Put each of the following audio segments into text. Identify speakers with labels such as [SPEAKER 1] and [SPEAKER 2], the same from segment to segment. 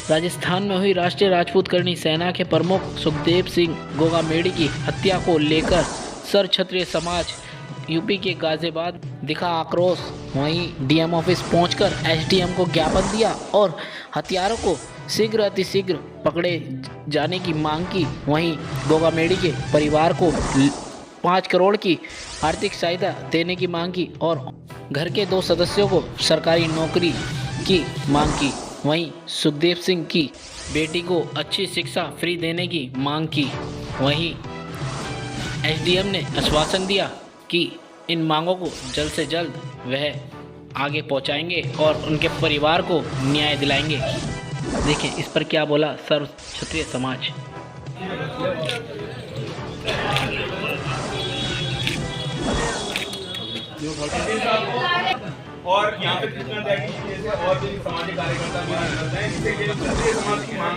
[SPEAKER 1] राजस्थान में हुई राष्ट्रीय राजपूत करणी सेना के प्रमुख सुखदेव सिंह गोगामेड़ी की हत्या को लेकर सर क्षत्रिय समाज यूपी के गाजियाबाद दिखा आक्रोश। वहीं डीएम ऑफिस पहुंचकर एसडीएम को ज्ञापन दिया और हत्यारों को शीघ्र अतिशीघ्र पकड़े जाने की मांग की। वहीं गोगामेड़ी के परिवार को 5 करोड़ की आर्थिक सहायता देने की मांग की और घर के 2 सदस्यों को सरकारी नौकरी की मांग की। वहीं सुखदेव सिंह की बेटी को अच्छी शिक्षा फ्री देने की मांग की। वहीं एसडीएम ने आश्वासन दिया कि इन मांगों को जल्द से जल्द वह आगे पहुंचाएंगे और उनके परिवार को न्याय दिलाएंगे। देखें इस पर क्या बोला सर्व क्षत्रिय समाज।
[SPEAKER 2] और यहाँ पे कृष्ण जैसे और भी सामाजिक कार्यकर्ता भी करते हैं, जिससे कि क्षत्रिय समाज की मांग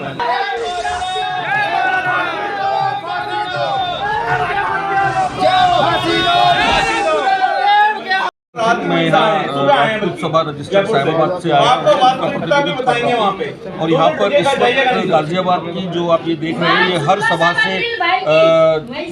[SPEAKER 3] मैं यहाँ राजपूत सभा रजिस्टर्ड साहिबाबाद से आया हूँ और यहाँ पर इस वक्त गाजियाबाद की जो आप ये देख रहे हैं, ये हर सभा से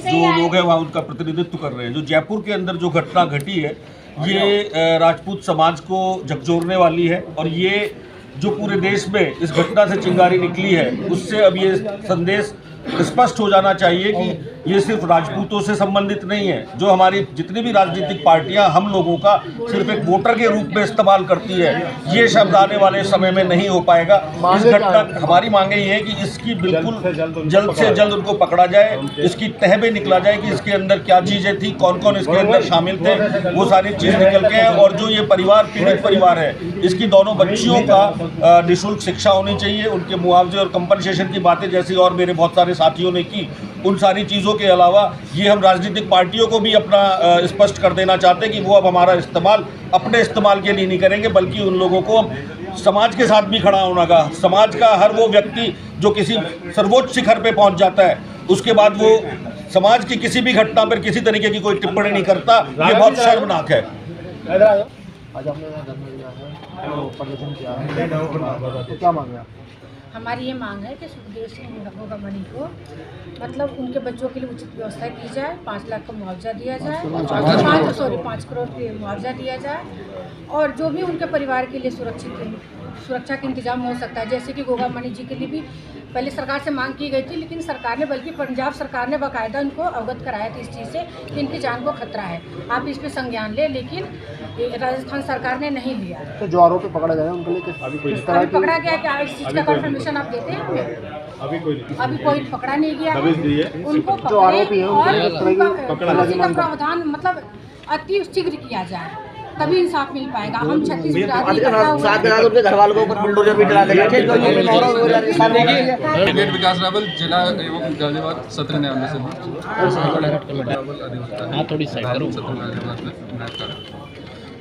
[SPEAKER 3] जो लोग हैं वहाँ उनका प्रतिनिधित्व कर रहे हैं। जो जयपुर के अंदर जो घटना घटी है ये राजपूत समाज को झकझोरने वाली है और ये जो पूरे देश में इस घटना से चिंगारी निकली है उससे अब ये संदेश स्पष्ट हो जाना चाहिए कि ये सिर्फ राजपूतों से संबंधित नहीं है। जो हमारी जितनी भी राजनीतिक पार्टियां हम लोगों का सिर्फ एक वोटर के रूप में इस्तेमाल करती है, ये शब्द आने वाले समय में नहीं हो पाएगा। इस घटना हमारी मांगे ये है कि इसकी बिल्कुल जल्द से जल्द उनको पकड़ा जाए, इसकी तह में निकला जाए कि इसके अंदर क्या चीज़ें थी, कौन कौन इसके अंदर शामिल थे, वो सारी चीज़ निकल के। और जो ये परिवार पीड़ित परिवार है, इसकी दोनों बच्चियों का निःशुल्क शिक्षा होनी चाहिए। उनके मुआवजे और कंपनसेशन की बातें जैसी और मेरे बहुत सारे साथियों ने की, उन सारी चीज़ों के अलावा ये हम राजनीतिक पार्टियों को भी अपना स्पष्ट कर देना चाहते हैं कि वो अब हमारा इस्तेमाल अपने इस्तेमाल के लिए नहीं करेंगे, बल्कि उन लोगों को अब समाज के साथ भी खड़ा होना का, समाज का हर वो व्यक्ति जो किसी सर्वोच्च शिखर पे पहुंच जाता है उसके बाद वो समाज की किसी भी घटना पर किसी तरीके की कोई टिप्पणी नहीं करता, ये बहुत शर्मनाक है।
[SPEAKER 4] आज आपने घर में लिया है तो प्रदर्शन किया है, तो क्या मांग है?
[SPEAKER 5] हमारी ये मांग है कि सुखदेव सिंह गोगामेड़ी को मतलब उनके बच्चों के लिए उचित व्यवस्था की जाए, 5 लाख का मुआवजा दिया जाए, 5 करोड़ की मुआवजा दिया जाए और जो भी उनके परिवार के लिए सुरक्षा का इंतजाम हो सकता है। जैसे कि गोगामेड़ी जी के लिए भी पहले सरकार से मांग की गई थी, लेकिन सरकार ने, बल्कि पंजाब सरकार ने बाकायदा उनको अवगत कराया था इस चीज़ से कि इनकी जान को खतरा है, आप इस पर संज्ञान लें, लेकिन राजस्थान सरकार ने नहीं लिया।
[SPEAKER 4] तो जो आरोपी पकड़ा गया उनके लिए किस तरह की
[SPEAKER 5] पकड़ा गया, क्या इस चीज़ का कंफर्मेशन आप देते हैं? अभी कोई पकड़ा नहीं गया है। उनको
[SPEAKER 4] जो आरोपी है
[SPEAKER 5] उसी का प्रावधान मतलब अति शीघ्र किया जाए, तभी इंसाफ मिल पाएगा। हम छत्तीसगढ़
[SPEAKER 4] उनके घर वालों के ऊपर बुलडोजर भी चला देंगे।
[SPEAKER 6] विकास रावल, जिला एवं गाजियाबाद सत्र न्यायालय से।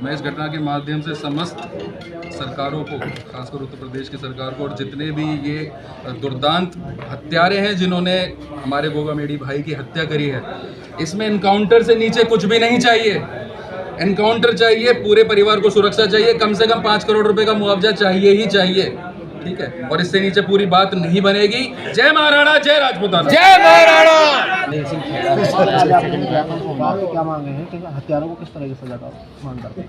[SPEAKER 6] मैं इस घटना के माध्यम से समस्त सरकारों को, खासकर उत्तर प्रदेश की सरकार को और जितने भी ये दुर्दांत हत्यारे हैं जिन्होंने हमारे गोगामेड़ी भाई की हत्या करी है, इसमें इनकाउंटर से नीचे कुछ भी नहीं चाहिए। एनकाउंटर चाहिए, पूरे परिवार को सुरक्षा चाहिए, कम से कम 5 करोड़ रुपए का मुआवजा चाहिए ही चाहिए, ठीक है। और इससे नीचे पूरी बात नहीं बनेगी। जय महाराणा, जय राजपूताना, जय महाराणा।
[SPEAKER 4] क्या मांगे हैं कि हत्यारों को किस तरह की सजा का मांग करते हैं?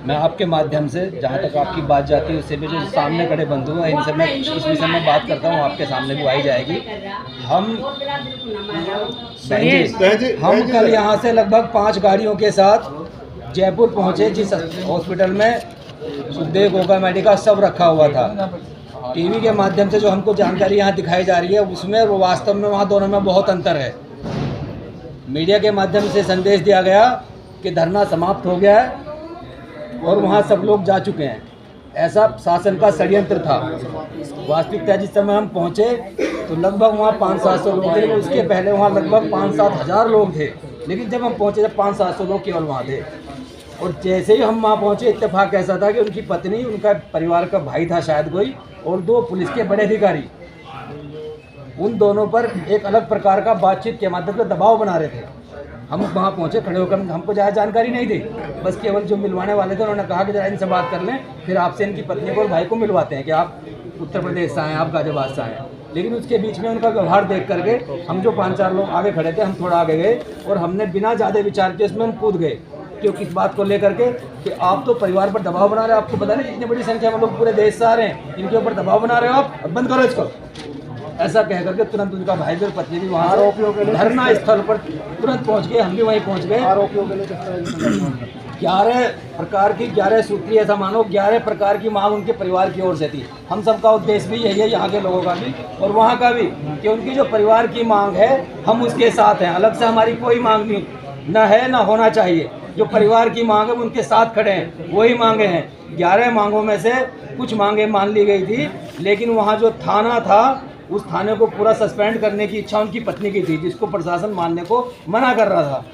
[SPEAKER 7] मैं आपके माध्यम से, जहाँ तक आपकी बात जाती है उससे भी जो सामने खड़े बंधु हैं इनसे मैं इस विषय में बात करता हूँ, आपके सामने भी आई जाएगी। हम कल यहाँ से लगभग 5 गाड़ियों के साथ जयपुर पहुँचे, जिस हॉस्पिटल में सुखदेव गोगामेड़ी का शव रखा हुआ था। टीवी के माध्यम से जो हमको जानकारी यहाँ दिखाई जा रही है उसमें वो वास्तव में वहाँ दोनों में बहुत अंतर है। मीडिया के माध्यम से संदेश दिया गया कि धरना समाप्त हो गया है और वहाँ सब लोग जा चुके हैं, ऐसा शासन का षड्यंत्र था। वास्तविकता जिस समय हम पहुँचे तो लगभग वहाँ 500-700 लोग थे, उसके पहले वहाँ लगभग 5-7 हज़ार लोग थे, लेकिन जब हम पहुँचे जब 500-700 लोग केवल वहाँ थे। और जैसे ही हम वहाँ पहुँचे इत्तेफाक ऐसा था कि उनकी पत्नी, उनका परिवार का भाई था शायद कोई, और 2 पुलिस के बड़े अधिकारी उन दोनों पर एक अलग प्रकार का बातचीत के माध्यम से दबाव बना रहे थे। हम वहाँ पहुँचे, खड़े होकर, हमको ज़्यादा जानकारी नहीं थी, बस केवल जो मिलवाने वाले थे उन्होंने कहा कि जरा इनसे बात कर लें, फिर आपसे इनकी पत्नी को और भाई को मिलवाते हैं कि आप उत्तर प्रदेश से आए, आप गाजियाबाद से आए, लेकिन उसके बीच में उनका व्यवहार देख करके हम जो 5-4 लोग आगे खड़े थे, हम थोड़ा आगे गए और हमने बिना ज़्यादा विचार के इसमें हम कूद गए। क्यों, किस बात को लेकर के कि आप तो परिवार पर दबाव बना रहे हो, आपको पता नहीं कितनी बड़ी संख्या में लोग पूरे देश से आ रहे हैं, इनके ऊपर दबाव बना रहे हो आप, अब बंद करो इसको। ऐसा कह करके तुरंत उनका भाई और पत्नी भी वहाँ धरना स्थल पर तुरंत पहुँच गए, हम भी वहीं पहुँच गए। आरोपियों के लिए 11 प्रकार की 11 सूत्री, ऐसा मानो 11 प्रकार की मांग उनके परिवार की ओर से थी। हम सबका उद्देश्य भी यही है, यहाँ के लोगों का भी और वहाँ का भी, कि उनकी जो परिवार की मांग है हम उसके साथ हैं। अलग से हमारी कोई मांग नहीं, न है न होना चाहिए। जो परिवार की मांग है उनके साथ खड़े हैं, वही मांगे हैं। 11 मांगों में से कुछ मांगे मान ली गई थी, लेकिन वहाँ जो थाना था उस थाने को पूरा सस्पेंड करने की इच्छा उनकी पत्नी की थी, जिसको प्रशासन मानने को मना कर रहा था।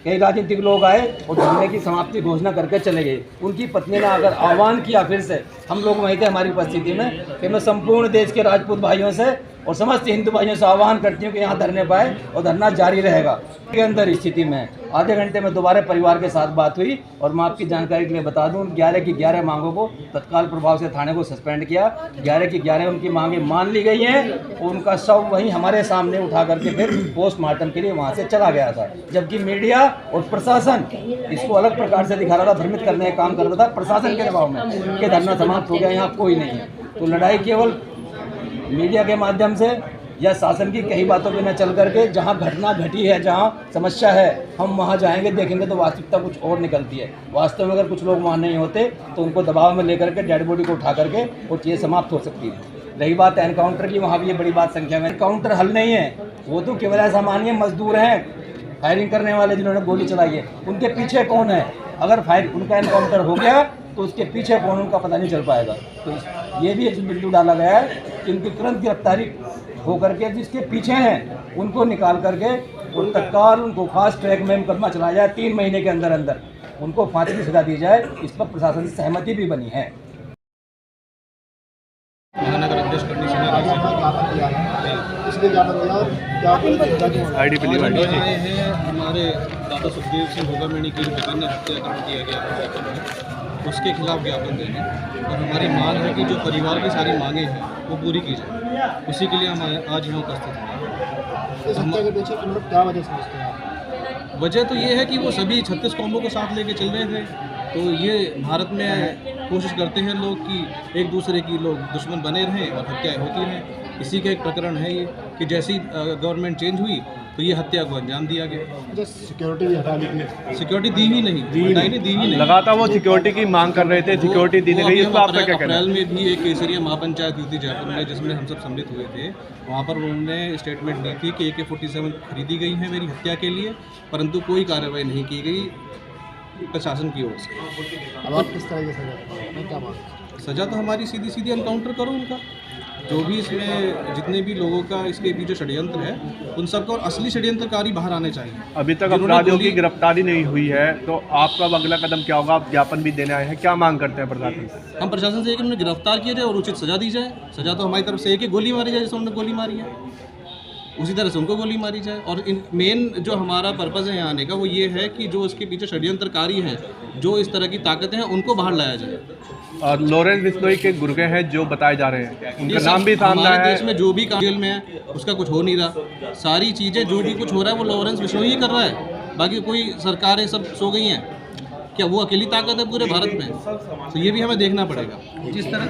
[SPEAKER 7] कई राजनीतिक लोग आए और धरने की समाप्ति घोषणा करके चले गए। उनकी पत्नी ने अगर आह्वान किया फिर से, हम लोग वहीं थे हमारी उपस्थिति में, कि मैं संपूर्ण देश के राजपूत भाइयों से और समस्त हिंदू भाइयों से आह्वान करती हूँ कि यहाँ धरने पाए और धरना जारी रहेगा। के अंदर स्थिति में आधे घंटे में दोबारा परिवार के साथ बात हुई और मैं आपकी जानकारी के लिए बता दूं, 11 की 11 मांगों को तत्काल प्रभाव से थाने को सस्पेंड किया। 11 की 11 उनकी मांगें मान ली गई हैं और उनका शव वहीं हमारे सामने उठा करके फिर पोस्टमार्टम के लिए वहाँ से चला गया था। जबकि मीडिया और प्रशासन इसको अलग प्रकार से दिखा रहा था, भ्रमित करने का काम कर रहा था प्रशासन के दबाव में कि धरना समाप्त हो गया, यहाँ कोई नहीं है। तो लड़ाई केवल मीडिया के माध्यम से या शासन की कई बातों पे न चल करके, जहां घटना घटी है, जहां समस्या है, हम वहां जाएंगे, देखेंगे तो वास्तविकता कुछ और निकलती है। वास्तव में अगर कुछ लोग वहां नहीं होते तो उनको दबाव में लेकर के डेड बॉडी को उठा करके वो चीज़ें समाप्त हो सकती है। रही बात एनकाउंटर की, वहाँ भी ये बड़ी बात संख्या में एनकाउंटर हल नहीं है। वो तो केवल ऐसा मानिए मजदूर हैं, फायरिंग करने वाले जिन्होंने गोली चलाई है, उनके पीछे कौन है। अगर फायर उनका एनकाउंटर हो गया तो उसके पीछे कौन, उनका पता नहीं चल पाएगा। तो ये भी एक बिंदु डाला गया है कि उनकी तुरंत गिरफ्तारी हो करके जिसके पीछे हैं उनको निकाल करके और तत्काल उनको फास्ट ट्रैक में मुकदमा चलाया जाए, 3 महीने के अंदर अंदर उनको फांसी की सजा दी जाए। इस पर प्रशासन से सहमति भी बनी है।
[SPEAKER 6] महानगर अध्यक्ष करनी
[SPEAKER 8] आए हैं हमारे दादा सुखदेव सिंह गोगामेड़ी की जघन्य हत्या कर दिया गया, उसके खिलाफ ज्ञापन देंगे और हमारी मांग है कि जो परिवार की सारी मांगें हैं वो पूरी की जाए। उसी के लिए हम आज यहाँ उपस्थित हैं।
[SPEAKER 4] इस हत्या के पीछे मतलब क्या वजह समझते हैं?
[SPEAKER 8] वजह तो ये है कि वो सभी 36 कौमों को साथ लेके चल रहे थे। तो ये भारत में कोशिश करते हैं लोग कि एक दूसरे की लोग दुश्मन बने रहें और हत्याएं होती रहें। इसी का एक प्रकरण है ये कि जैसी गवर्नमेंट चेंज हुई तो ये हत्या को अंजाम दिया गया।
[SPEAKER 4] सिक्योरिटी भी हटा ली थी,
[SPEAKER 8] सिक्योरिटी दी ही नहीं, दी ही नहीं।
[SPEAKER 9] लगातार वो सिक्योरिटी की मांग कर रहे थे, सिक्योरिटी दी नहीं गई। इस पर आपका क्या कहना है?
[SPEAKER 8] अप्रैल में भी एक केसरिया महापंचायत हुई थी जयपुर में, जिसमें हम सब सम्मिलित हुए थे। वहाँ पर उन्होंने स्टेटमेंट दी थी कि AK-47 खरीदी गई है मेरी हत्या के लिए, परंतु कोई कार्रवाई नहीं की गई प्रशासन की ओर से।
[SPEAKER 4] अब आप किस तरह की सजा, क्या बात?
[SPEAKER 8] सजा तो हमारी सीधी सीधी एनकाउंटर करो उनका, जो भी इसमें जितने भी लोगों का इसके पीछे षड्यंत्र है उन सबका, और असली षड्यंत्रकारी बाहर आने चाहिए।
[SPEAKER 9] अभी तक अपराधियों की गिरफ्तारी नहीं हुई है, तो आपका अगला कदम क्या होगा? आप ज्ञापन भी देने आए हैं, क्या मांग करते हैं प्रशासन से?
[SPEAKER 8] हम प्रशासन से कि उन्हें गिरफ्तार किया जाए और उचित सजा दी जाए। सजा तो हमारी तरफ से एक ही गोली मारी जाए, जैसे उन्होंने गोली मारी है उसी तरह से उनको गोली मारी जाए। और मेन जो हमारा पर्पज़ है यहाँ आने का वो ये है कि जो इसके पीछे षड्यंत्रकारी हैं, जो इस तरह की ताकतें हैं, उनको बाहर लाया जाए।
[SPEAKER 9] और लॉरेंस बिश्नोई के गुर्गे हैं जो बताए जा रहे हैं, उनका नाम भी सामने
[SPEAKER 8] हमारे
[SPEAKER 9] है।
[SPEAKER 8] देश में जो भी काम जेल में है उसका कुछ हो नहीं रहा। सारी चीज़ें जो भी कुछ हो रहा है वो लॉरेंस बिश्नोई ही कर रहा है, बाकी कोई सरकारें सब सो गई हैं क्या? वो अकेली ताकत है पूरे भारत में? तो ये भी हमें देखना पड़ेगा।
[SPEAKER 10] जिस तरह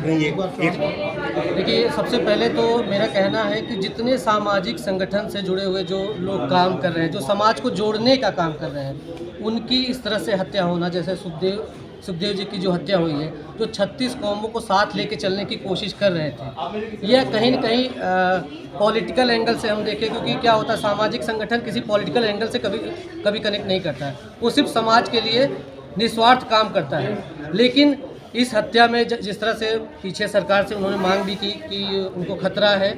[SPEAKER 10] देखिए, सबसे पहले तो मेरा कहना है कि जितने सामाजिक संगठन से जुड़े हुए जो लोग काम कर रहे हैं, जो समाज को जोड़ने का काम कर रहे हैं, उनकी इस तरह से हत्या होना, जैसे सुखदेव जी की जो हत्या हुई है, जो 36 कौमों को साथ लेके चलने की कोशिश कर रहे थे, यह कहीं न कहीं पॉलिटिकल एंगल से हम देखें, क्योंकि क्या होता है, सामाजिक संगठन किसी पॉलिटिकल एंगल से कभी कनेक्ट नहीं करता है। वो सिर्फ समाज के लिए निस्वार्थ काम करता है। लेकिन इस हत्या में जिस तरह से पीछे सरकार से उन्होंने मांग भी की कि उनको खतरा है,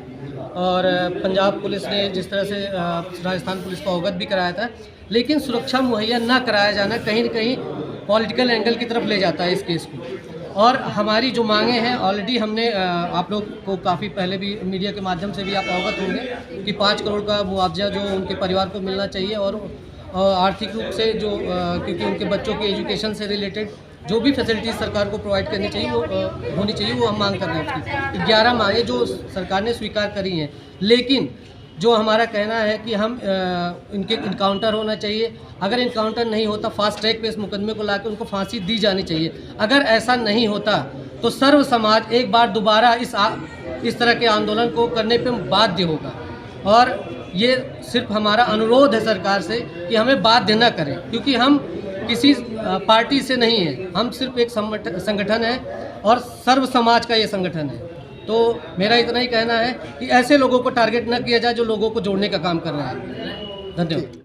[SPEAKER 10] और पंजाब पुलिस ने जिस तरह से राजस्थान पुलिस को अवगत भी कराया था, लेकिन सुरक्षा मुहैया न कराया जाना कहीं न कहीं पॉलिटिकल एंगल की तरफ ले जाता है इस केस को। और हमारी जो मांगे हैं ऑलरेडी हमने आप लोग को काफ़ी पहले भी मीडिया के माध्यम से भी आप अवगत होंगे कि 5 करोड़ का मुआवजा जो उनके परिवार को मिलना चाहिए, और आर्थिक रूप से जो क्योंकि उनके बच्चों के एजुकेशन से रिलेटेड जो भी फैसिलिटीज़ सरकार को प्रोवाइड करनी चाहिए वो होनी चाहिए, वो हम मांग कर रहे हैं। उसकी 11 मांगे जो सरकार ने स्वीकार करी हैं, लेकिन जो हमारा कहना है कि हम इनके इनकाउंटर होना चाहिए। अगर इनकाउंटर नहीं होता, फास्ट ट्रैक पे इस मुकदमे को लाकर उनको फांसी दी जानी चाहिए। अगर ऐसा नहीं होता तो सर्व समाज एक बार दोबारा इस तरह के आंदोलन को करने पे बाध्य होगा। और ये सिर्फ हमारा अनुरोध है सरकार से कि हमें बाध्य न करें, क्योंकि हम किसी पार्टी से नहीं है, हम सिर्फ एक संगठन है और सर्व समाज का ये संगठन है। तो मेरा इतना ही कहना है कि ऐसे लोगों को टारगेट न किया जाए जो लोगों को जोड़ने का काम कर रहे हैं। धन्यवाद।